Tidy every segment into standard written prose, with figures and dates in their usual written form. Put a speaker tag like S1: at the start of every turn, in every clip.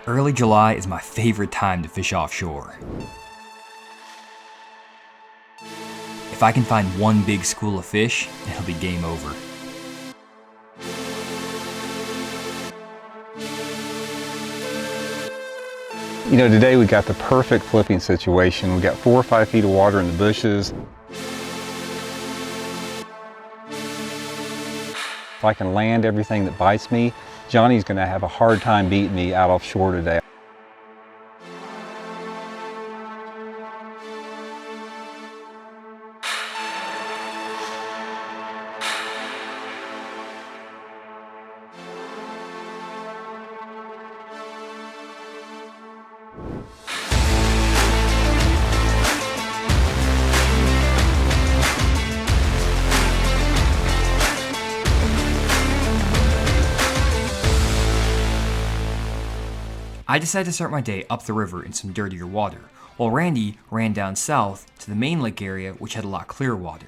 S1: Early July is my favorite time to fish offshore. If I can find one big school of fish, it'll be game over.
S2: You know, today we got the perfect flipping situation. We got 4 or 5 feet of water in the bushes. If I can land everything that bites me, Johnny's gonna have a hard time beating me out offshore today.
S1: I decided to start my day up the river in some dirtier water, while Randy ran down south to the main lake area, which had a lot clearer water.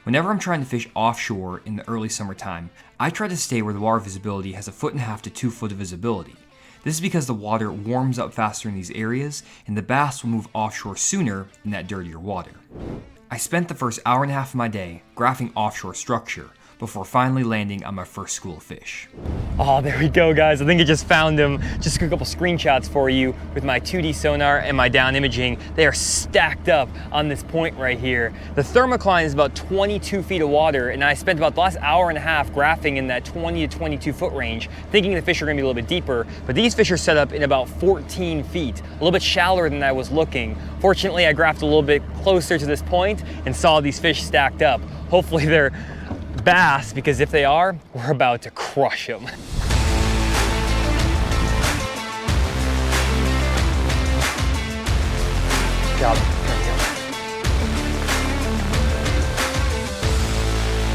S1: Whenever I'm trying to fish offshore in the early summertime, I try to stay where the water visibility has 1.5 foot to 2 foot of visibility. This is because the water warms up faster in these areas, and the bass will move offshore sooner in that dirtier water. I spent the first hour and a half of my day graphing offshore structure, before finally landing on my first school of fish.
S3: Oh, there we go, guys. I think I just found them. Just a couple screenshots for you with my 2D sonar and my down imaging. They are stacked up on this point right here. The thermocline is about 22 feet of water, and I spent about the last hour and a half graphing in that 20 to 22 foot range, thinking the fish are gonna be a little bit deeper, but these fish are set up in about 14 feet, a little bit shallower than I was looking. Fortunately, I graphed a little bit closer to this point and saw these fish stacked up. Hopefully they're bass, because if they are, we're about to crush them. Got him. There we go.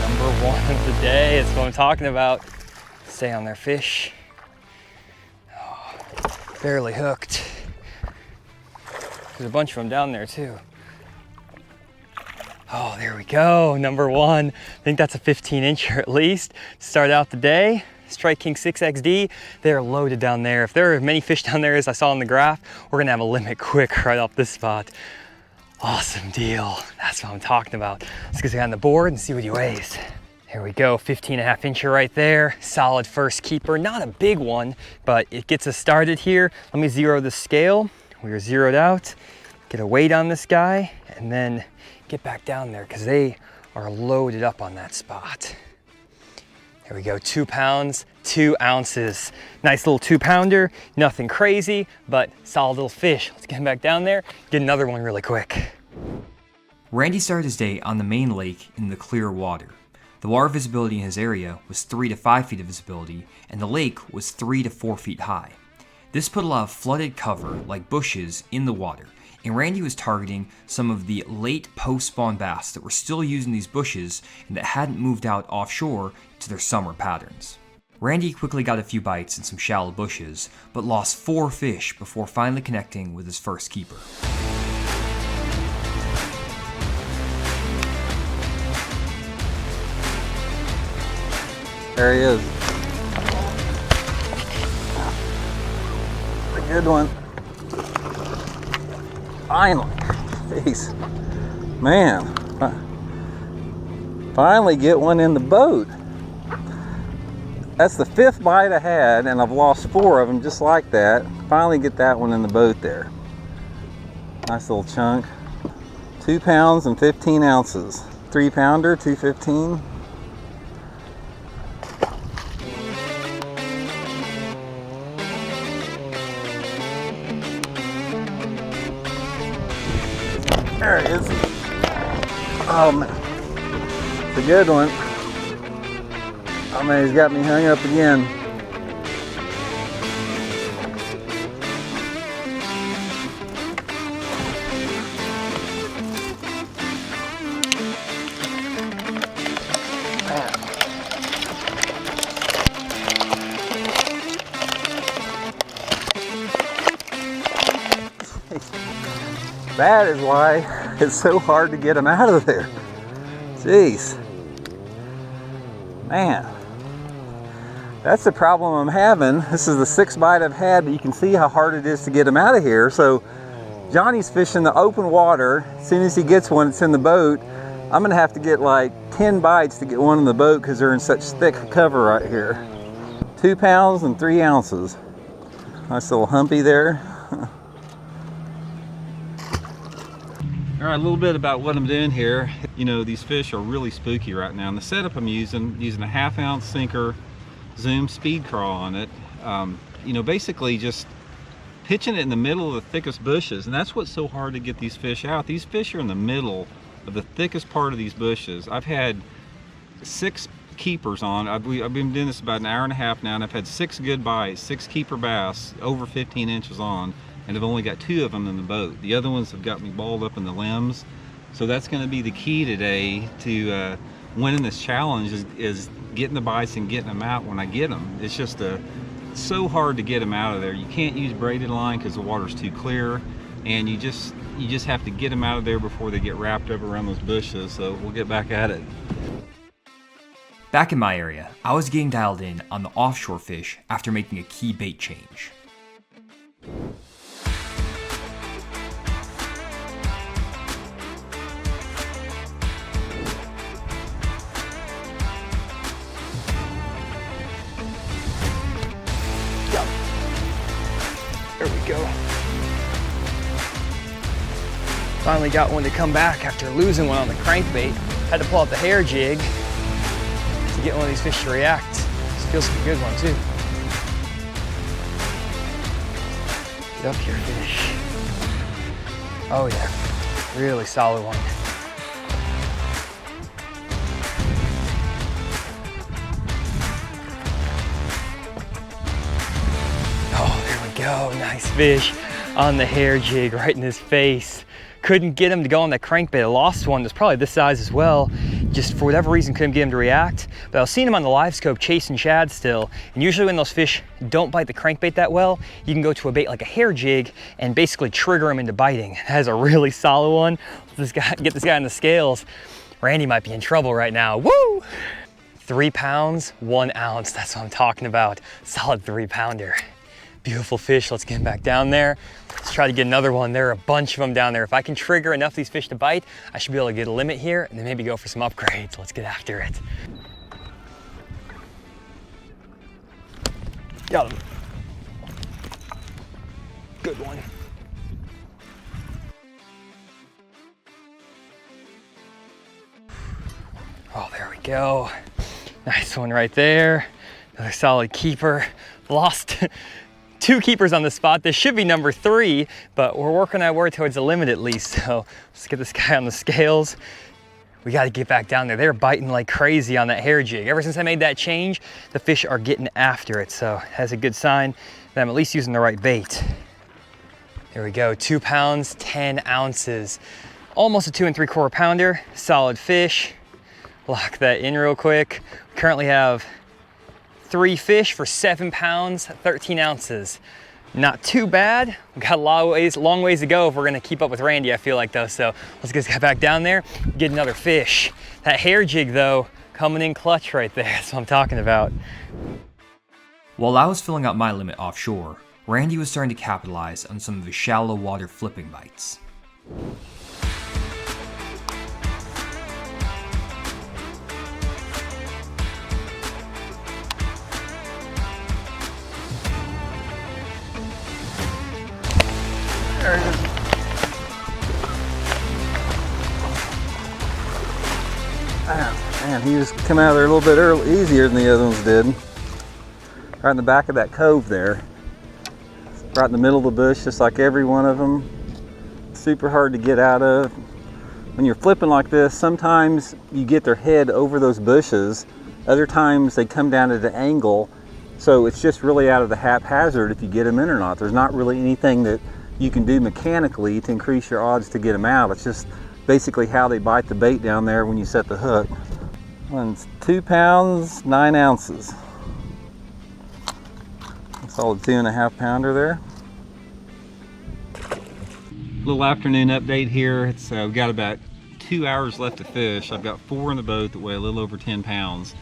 S3: Number 1 of the day. That's what I'm talking about. Stay on their fish. Oh, barely hooked. There's a bunch of them down there too. Oh, there we go, number 1. I think that's a 15-incher at least. Start out the day, Strike King 6XD. They're loaded down there. If there are many fish down there as I saw on the graph, we're gonna have a limit quick right off this spot. Awesome deal, that's what I'm talking about. Let's get on the board and see what he weighs. Here we go, 15.5-incher right there. Solid first keeper, not a big one, but it gets us started here. Let me zero the scale. We are zeroed out. Get a weight on this guy, and then get back down there because they are loaded up on that spot. Here we go, 2 pounds, 2 ounces. Nice little 2-pounder, nothing crazy, but solid little fish. Let's get him back down there, get another one really quick.
S1: Randy started his day on the main lake in the clear water. The water visibility in his area was 3 to 5 feet of visibility, and the lake was 3 to 4 feet high. This put a lot of flooded cover, like bushes, in the water, and Randy was targeting some of the late post-spawn bass that were still using these bushes and that hadn't moved out offshore to their summer patterns. Randy quickly got a few bites in some shallow bushes, but lost 4 fish before finally connecting with his first keeper.
S2: There he is. A good one. Finally, jeez, man, finally get one in the boat. That's the 5th bite I had, and I've lost 4 of them just like that. Finally get that one in the boat there. Nice little chunk. 2 pounds and 15 ounces. 3-pounder, 215. There it is. Oh man, it's a good one. Oh man, he's got me hung up again. That is why it's so hard to get them out of there. Jeez. Man. That's the problem I'm having. This is the 6th bite I've had, but you can see how hard it is to get them out of here. So Johnny's fishing the open water. As soon as he gets one, it's in the boat. I'm gonna have to get like 10 bites to get one in the boat because they're in such thick cover right here. 2 pounds and 3 ounces. Nice little humpy there. All right, a little bit about what I'm doing here. You know, these fish are really spooky right now. And the setup I'm using a 1/2 ounce sinker, Zoom speed craw on it. You know, basically just pitching it in the middle of the thickest bushes. And that's what's so hard to get these fish out. These fish are in the middle of the thickest part of these bushes. I've had 6 keepers on. I've been doing this about an hour and a half now, and I've had 6 good bites, 6 keeper bass over 15 inches on. And I've only got 2 of them in the boat. The other ones have got me balled up in the limbs. So that's going to be the key today to winning this challenge is getting the bites and getting them out when I get them. It's just so hard to get them out of there. You can't use braided line because the water's too clear, and you just have to get them out of there before they get wrapped up around those bushes. So we'll get back at it.
S1: Back in my area, I was getting dialed in on the offshore fish after making a key bait change.
S3: There we go. Finally got one to come back after losing one on the crankbait. Had to pull out the hair jig to get one of these fish to react. This feels like a good one too. Get up here, fish. Oh yeah, really solid one. Oh, there we go, nice fish on the hair jig right in his face. Couldn't get him to go on that crankbait. I lost one that's probably this size as well. Just for whatever reason couldn't get him to react. But I was seeing him on the live scope chasing shad still. And usually when those fish don't bite the crankbait that well, you can go to a bait like a hair jig and basically trigger him into biting. That is a really solid one. Get this guy on the scales. Randy might be in trouble right now. Woo! 3 pounds, 1 ounce. That's what I'm talking about. Solid 3-pounder. Beautiful fish. Let's get him back down there. Let's try to get another one. There are a bunch of them down there. If I can trigger enough of these fish to bite, I should be able to get a limit here and then maybe go for some upgrades. Let's get after it. Got him. Good one. Oh, there we go. Nice one right there. Another solid keeper. Lost 2 keepers on the spot. This should be number 3, but we're working our way towards a limit at least. So let's get this guy on the scales. We got to get back down there. They're biting like crazy on that hair jig. Ever since I made that change, the fish are getting after it. So that's a good sign that I'm at least using the right bait. There we go, 2 pounds, 10 ounces. Almost a 2 3/4 pounder, solid fish. Lock that in real quick. We currently have 3 fish for 7 pounds, 13 ounces. Not too bad. We've got a long ways to go if we're gonna keep up with Randy, I feel like though. So let's get this guy back down there, get another fish. That hair jig though, coming in clutch right there. That's what I'm talking about.
S1: While I was filling out my limit offshore, Randy was starting to capitalize on some of his shallow water flipping bites.
S2: There it is. Man, he just come out of there a little bit easier than the other ones did. Right in the back of that cove there. Right in the middle of the bush, just like every one of them. Super hard to get out of. When you're flipping like this, sometimes you get their head over those bushes. Other times they come down at an angle. So it's just really out of the haphazard if you get them in or not. There's not really anything that you can do mechanically to increase your odds to get them out. It's just basically how they bite the bait down there when you set the hook. One's 2 pounds, 9 ounces. Solid 2 1/2 pounder there. Little afternoon update here. It's we've got about 2 hours left to fish. I've got 4 in the boat that weigh a little over 10 pounds.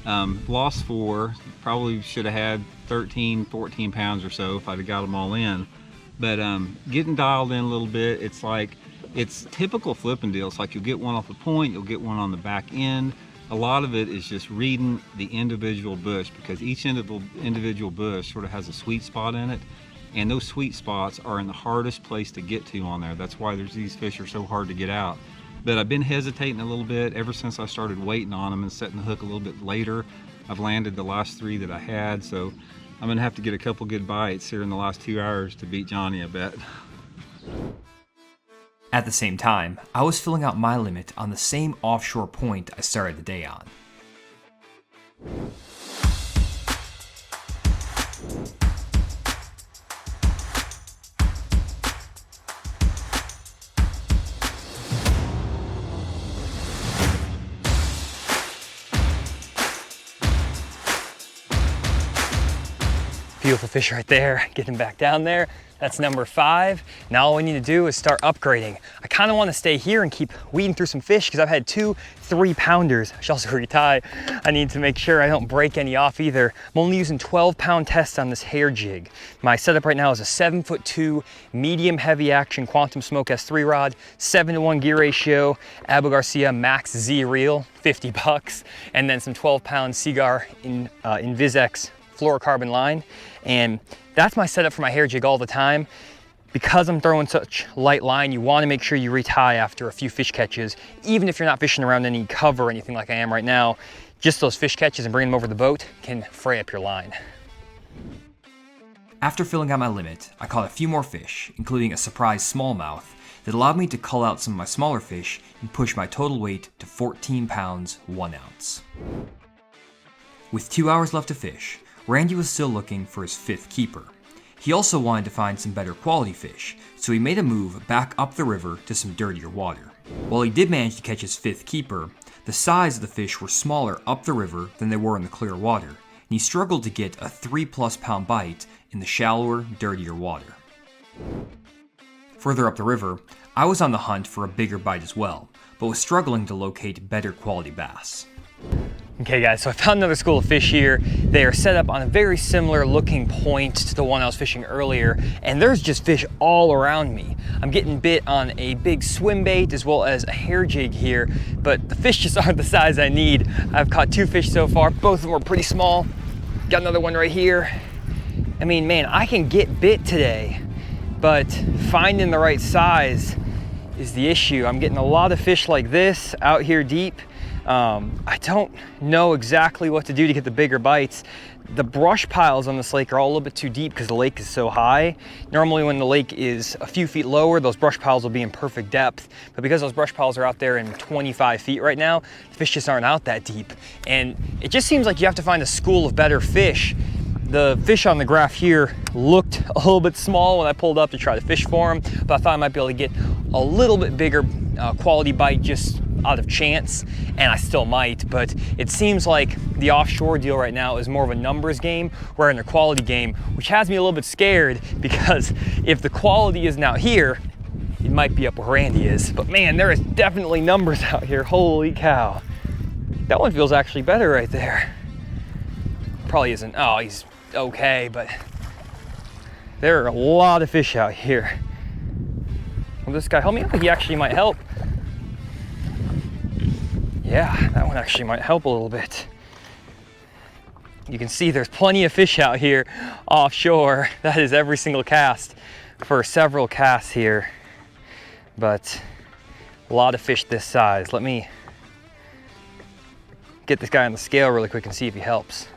S2: Lost 4, probably should have had 13, 14 pounds or so if I'd have got them all in. But getting dialed in a little bit, it's like, it's typical flipping deals. Like you'll get one off the point, you'll get one on the back end. A lot of it is just reading the individual bush, because each individual bush sort of has a sweet spot in it. And those sweet spots are in the hardest place to get to on there. That's why these fish are so hard to get out. But I've been hesitating a little bit ever since I started waiting on them and setting the hook a little bit later. I've landed the last 3 that I had, so I'm gonna have to get a couple good bites here in the last 2 hours to beat Johnny, I bet.
S1: At the same time, I was filling out my limit on the same offshore point I started the day on.
S3: Beautiful fish right there, getting back down there. That's number 5. Now all we need to do is start upgrading. I kind of want to stay here and keep weeding through some fish because I've had 2 3-pounders. I should also retie. I need to make sure I don't break any off either. I'm only using 12-pound tests on this hair jig. My setup right now is a 7'2" medium heavy action Quantum Smoke S3 rod, 7-to-1 gear ratio, Abu Garcia Max Z reel, $50, and then some 12-pound Seagar in Invisex fluorocarbon line. And that's my setup for my hair jig all the time. Because I'm throwing such light line, you want to make sure you retie after a few fish catches, even if you're not fishing around any cover or anything like I am right now. Just those fish catches and bringing them over the boat can fray up your line.
S1: After filling out my limit, I caught a few more fish, including a surprise smallmouth that allowed me to cull out some of my smaller fish and push my total weight to 14 pounds, 1 ounce. With 2 hours left to fish, Randy was still looking for his 5th keeper. He also wanted to find some better quality fish, so he made a move back up the river to some dirtier water. While he did manage to catch his 5th keeper, the size of the fish were smaller up the river than they were in the clear water, and he struggled to get a 3+ pound bite in the shallower, dirtier water. Further up the river, I was on the hunt for a bigger bite as well, but was struggling to locate better quality bass.
S3: Okay guys, so I found another school of fish here. They are set up on a very similar looking point to the one I was fishing earlier, and there's just fish all around me. I'm getting bit on a big swim bait as well as a hair jig here, but the fish just aren't the size I need. I've caught 2 fish so far, both of them are pretty small. Got another one right here. I mean, man, I can get bit today, but finding the right size is the issue. I'm getting a lot of fish like this out here deep. I don't know exactly what to do to get the bigger bites. The brush piles on this lake are all a little bit too deep because the lake is so high. Normally when the lake is a few feet lower, those brush piles will be in perfect depth. But because those brush piles are out there in 25 feet right now, the fish just aren't out that deep. And it just seems like you have to find a school of better fish. The fish on the graph here looked a little bit small when I pulled up to try to fish for them, but I thought I might be able to get a little bit bigger quality bite just out of chance, and I still might, but it seems like the offshore deal right now is more of a numbers game rather than a quality game, which has me a little bit scared because if the quality isn't out here, it might be up where Randy is. But man, there is definitely numbers out here. Holy cow. That one feels actually better right there. Probably isn't. Oh, he's okay, but there are a lot of fish out here. Will this guy help me? I think he actually might help. Yeah, that one actually might help a little bit. You can see there's plenty of fish out here offshore. That is every single cast for several casts here, but a lot of fish this size. Let me get this guy on the scale really quick and see if he helps.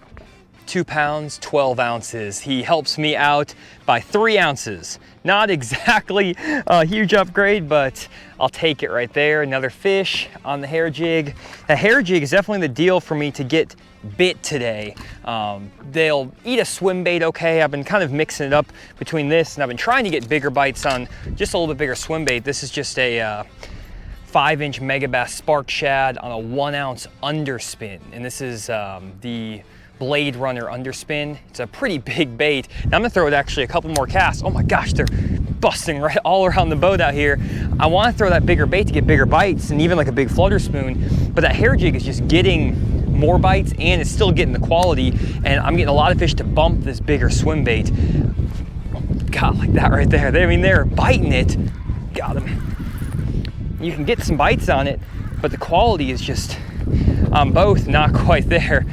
S3: 2 pounds, 12 ounces. He helps me out by 3 ounces. Not exactly a huge upgrade, but I'll take it right there. Another fish on the hair jig. The hair jig is definitely the deal for me to get bit today. They'll eat a swim bait okay. I've been kind of mixing it up between this, and I've been trying to get bigger bites on just a little bit bigger swim bait. This is just a 5-inch megabass spark shad on a 1 ounce underspin, and this is the Blade Runner underspin. It's a pretty big bait. Now I'm gonna throw it actually a couple more casts. Oh my gosh, they're busting right all around the boat out here. I want to throw that bigger bait to get bigger bites and even like a big flutter spoon, but that hair jig is just getting more bites and it's still getting the quality, and I'm getting a lot of fish to bump this bigger swim bait. God, like that right there. I mean, they're biting it. Got them. You can get some bites on it, but the quality is just on both not quite there.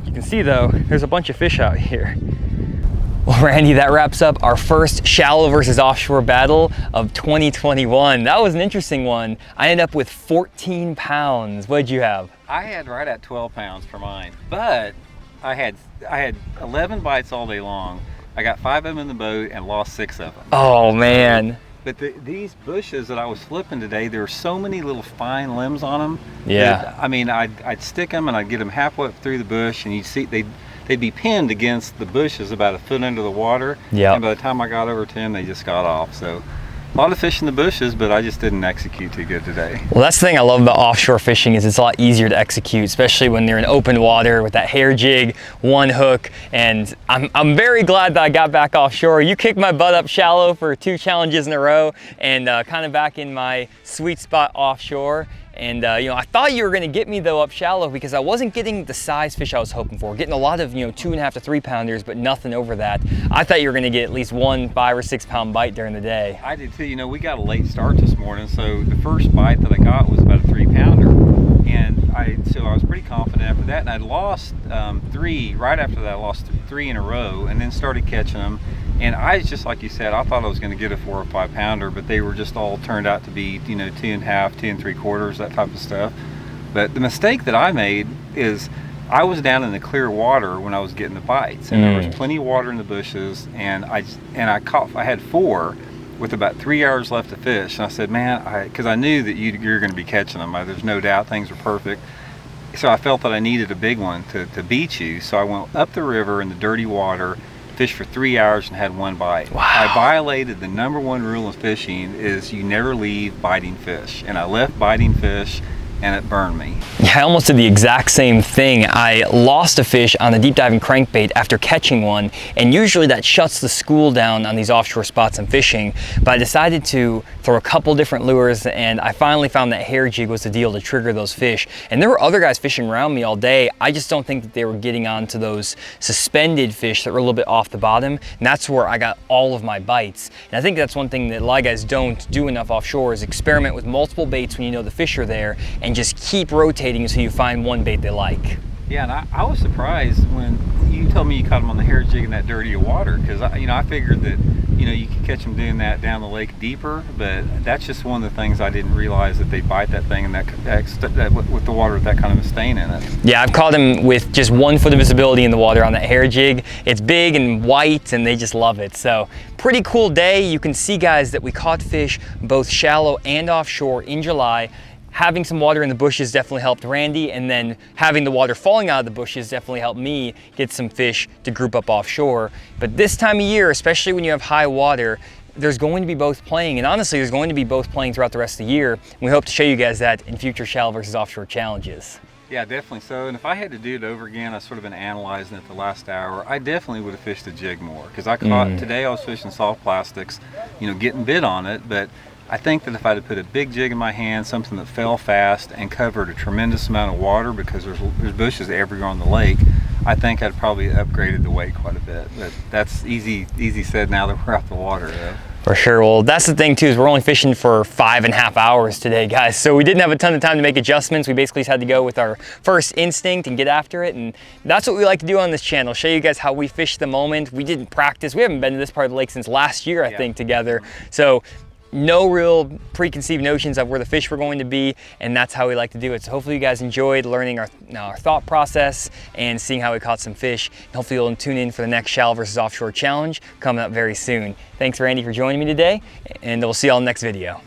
S3: You can see though, there's a bunch of fish out here. Well, Randy, that wraps up our first shallow versus offshore battle of 2021. That was an interesting one. I ended up with 14 pounds. What'd you have?
S2: I had right at 12 pounds for mine, but I had 11 bites all day long. I got 5 of them in the boat and lost 6 of them.
S3: Oh man.
S2: But these bushes that I was flipping today, there were so many little fine limbs on them.
S3: Yeah.
S2: That, I mean, I'd stick them and I'd get them halfway up through the bush, and you'd see they'd be pinned against the bushes about a foot under the water.
S3: Yeah.
S2: And by the time I got over to them, they just got off. So a lot of fish in the bushes, but I just didn't execute too good today.
S3: Well, that's the thing I love about offshore fishing, is it's a lot easier to execute, especially when you're in open water with that hair jig, one hook. And I'm very glad that I got back offshore. You kicked my butt up shallow for 2 challenges in a row, and kind of back in my sweet spot offshore. And you know, I thought you were going to get me though up shallow, because I wasn't getting the size fish I was hoping for. Getting a lot of, you know, 2.5 to 3 pounders, but nothing over that. I thought you were going to get at least 1 5 or 6 pound bite during the day.
S2: I did too. You know, we got a late start this morning, so the first bite that I got was about a 3 pounder, and so I was pretty confident after that. And I'd lost 3 right after that. I lost 3 in a row, and then started catching them. And I, just like you said, I thought I was going to get a 4 or 5 pounder, but they were just all turned out to be, you know, 2.5, 2 3/4, that type of stuff. But the mistake that I made is I was down in the clear water when I was getting the bites, and there was plenty of water in the bushes, and I had 4 with about 3 hours left to fish, and I said, man, because I knew that you're going to be catching them. There's no doubt things were perfect. So I felt that I needed a big one to beat you. So I went up the river in the dirty water, fished for 3 hours, and had 1 bite.
S3: Wow.
S2: I violated the #1 rule of fishing, is you never leave biting fish. And I left biting fish, and it burned me.
S3: Yeah, I almost did the exact same thing. I lost a fish on a deep diving crankbait after catching one, and usually that shuts the school down on these offshore spots I'm fishing, but I decided to throw a couple different lures, and I finally found that hair jig was the deal to trigger those fish. And there were other guys fishing around me all day. I just don't think that they were getting onto those suspended fish that were a little bit off the bottom, and that's where I got all of my bites. And I think that's one thing that a lot of guys don't do enough offshore, is experiment with multiple baits when you know the fish are there, and just keep rotating until you find one bait they like.
S2: Yeah, and I was surprised when you told me you caught them on the hair jig in that dirty water, because I figured that, you know, you could catch them doing that down the lake deeper, but that's just one of the things I didn't realize, that they bite that thing and that with the water with that kind of a stain in it.
S3: Yeah, I've caught them with just 1 foot of visibility in the water on that hair jig. It's big and white, and they just love it. So pretty cool day. You can see, guys, that we caught fish both shallow and offshore in July. Having some water in the bushes definitely helped Randy, and then having the water falling out of the bushes definitely helped me get some fish to group up offshore. But this time of year, especially when you have high water, there's going to be both playing, and honestly, there's going to be both playing throughout the rest of the year. And we hope to show you guys that in future shallow versus offshore challenges.
S2: Yeah, definitely so. And if I had to do it over again, I've sort of been analyzing it the last hour, I definitely would have fished a jig more, because I caught today I was fishing soft plastics, you know, getting bit on it. But I think that if I'd have put a big jig in my hand, something that fell fast and covered a tremendous amount of water, because there's bushes everywhere on the lake, I think I'd probably upgraded the weight quite a bit. But that's easy said now that we're out the water, though.
S3: For sure. Well, that's the thing too, is we're only fishing for 5.5 hours today, guys. So we didn't have a ton of time to make adjustments. We basically just had to go with our first instinct and get after it. And that's what we like to do on this channel, show you guys how we fish the moment. We didn't practice. We haven't been to this part of the lake since last year, I think, together. So no real preconceived notions of where the fish were going to be, and that's how we like to do it. So hopefully you guys enjoyed learning our thought process and seeing how we caught some fish. And hopefully you'll tune in for the next shallow versus offshore challenge coming up very soon. Thanks, Randy, for joining me today, and we'll see you all in the next video.